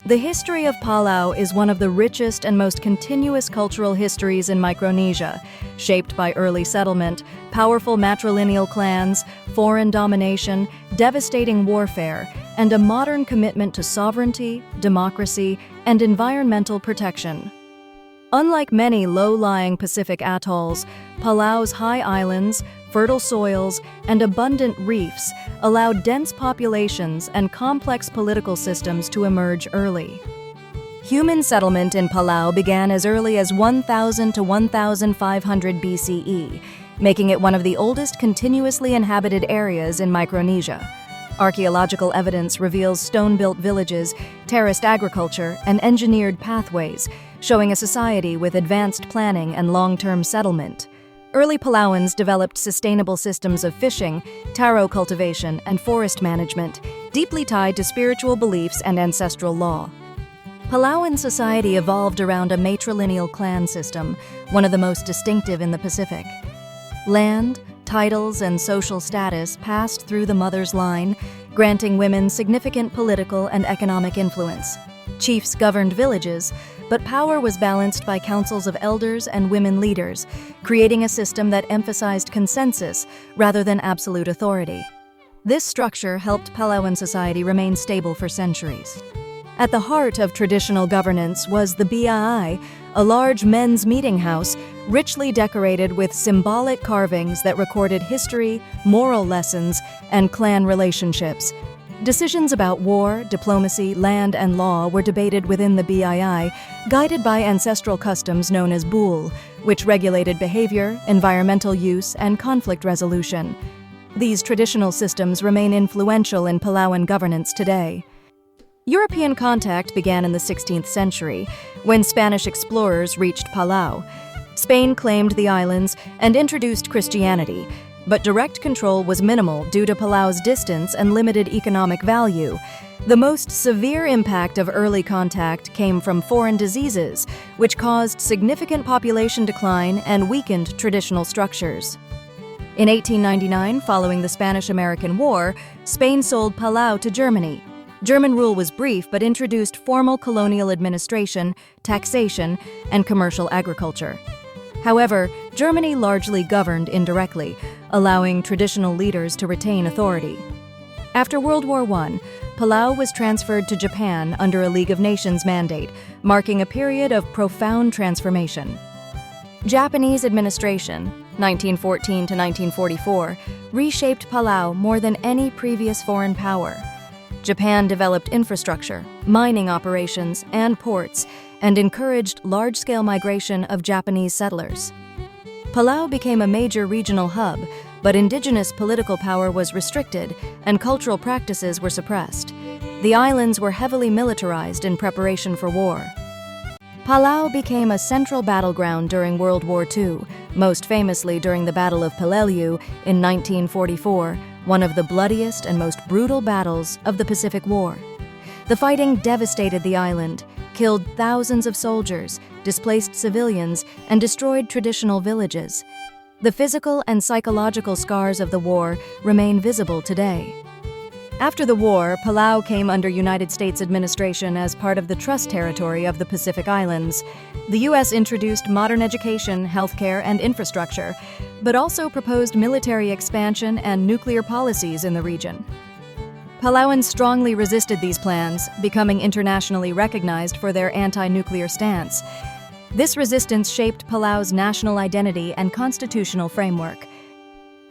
The history of Palau is one of the richest and most continuous cultural histories in Micronesia, shaped by early settlement, powerful matrilineal clans, foreign domination, devastating warfare, and a modern commitment to sovereignty, democracy, and environmental protection. Unlike many low-lying Pacific atolls, Palau's high islands, fertile soils, and abundant reefs allowed dense populations and complex political systems to emerge early. Human settlement in Palau began as early as 1000 to 1500 BCE, making it one of the oldest continuously inhabited areas in Micronesia. Archaeological evidence reveals stone-built villages, terraced agriculture, and engineered pathways, showing a society with advanced planning and long-term settlement. Early Palauans developed sustainable systems of fishing, taro cultivation, and forest management, deeply tied to spiritual beliefs and ancestral law. Palauan society evolved around a matrilineal clan system, one of the most distinctive in the Pacific. Land, titles, and social status passed through the mother's line, granting women significant political and economic influence. Chiefs governed villages, but power was balanced by councils of elders and women leaders, creating a system that emphasized consensus rather than absolute authority. This structure helped Palauan society remain stable for centuries. At the heart of traditional governance was the Bai, a large men's meeting house richly decorated with symbolic carvings that recorded history, moral lessons, and clan relationships. Decisions about war, diplomacy, land, and law were debated within the Bai, guided by ancestral customs known as bul, which regulated behavior, environmental use, and conflict resolution. These traditional systems remain influential in Palauan governance today. European contact began in the 16th century, when Spanish explorers reached Palau. Spain claimed the islands and introduced Christianity, but direct control was minimal due to Palau's distance and limited economic value. The most severe impact of early contact came from foreign diseases, which caused significant population decline and weakened traditional structures. In 1899, following the Spanish-American War, Spain sold Palau to Germany. German rule was brief but introduced formal colonial administration, taxation, and commercial agriculture. However, Germany largely governed indirectly, allowing traditional leaders to retain authority. After World War I, Palau was transferred to Japan under a League of Nations mandate, marking a period of profound transformation. Japanese administration, 1914 to 1944, reshaped Palau more than any previous foreign power. Japan developed infrastructure, mining operations, and ports, and encouraged large-scale migration of Japanese settlers. Palau became a major regional hub, but indigenous political power was restricted and cultural practices were suppressed. The islands were heavily militarized in preparation for war. Palau became a central battleground during World War II, most famously during the Battle of Peleliu in 1944, one of the bloodiest and most brutal battles of the Pacific War. The fighting devastated the island, killed thousands of soldiers, displaced civilians, and destroyed traditional villages. The physical and psychological scars of the war remain visible today. After the war, Palau came under United States administration as part of the Trust Territory of the Pacific Islands. The U.S. introduced modern education, healthcare, and infrastructure, but also proposed military expansion and nuclear policies in the region. Palauans strongly resisted these plans, becoming internationally recognized for their anti-nuclear stance. This resistance shaped Palau's national identity and constitutional framework.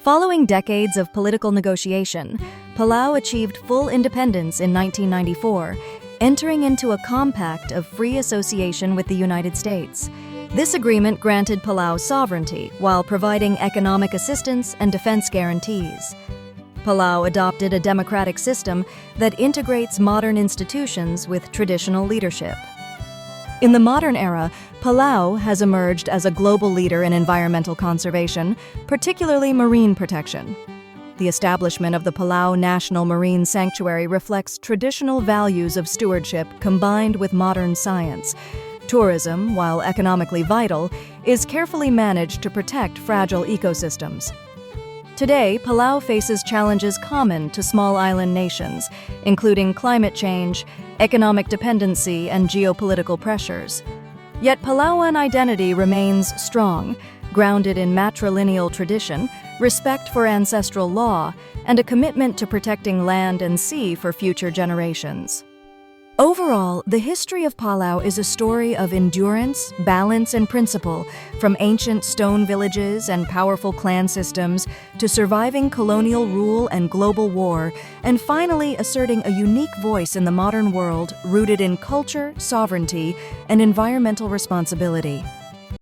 Following decades of political negotiation, Palau achieved full independence in 1994, entering into a compact of free association with the United States. This agreement granted Palau sovereignty while providing economic assistance and defense guarantees. Palau adopted a democratic system that integrates modern institutions with traditional leadership. In the modern era, Palau has emerged as a global leader in environmental conservation, particularly marine protection. The establishment of the Palau National Marine Sanctuary reflects traditional values of stewardship combined with modern science. Tourism, while economically vital, is carefully managed to protect fragile ecosystems. Today, Palau faces challenges common to small island nations, including climate change, economic dependency, and geopolitical pressures. Yet Palauan identity remains strong, grounded in matrilineal tradition, respect for ancestral law, and a commitment to protecting land and sea for future generations. Overall, the history of Palau is a story of endurance, balance, and principle, from ancient stone villages and powerful clan systems to surviving colonial rule and global war, and finally asserting a unique voice in the modern world rooted in culture, sovereignty, and environmental responsibility.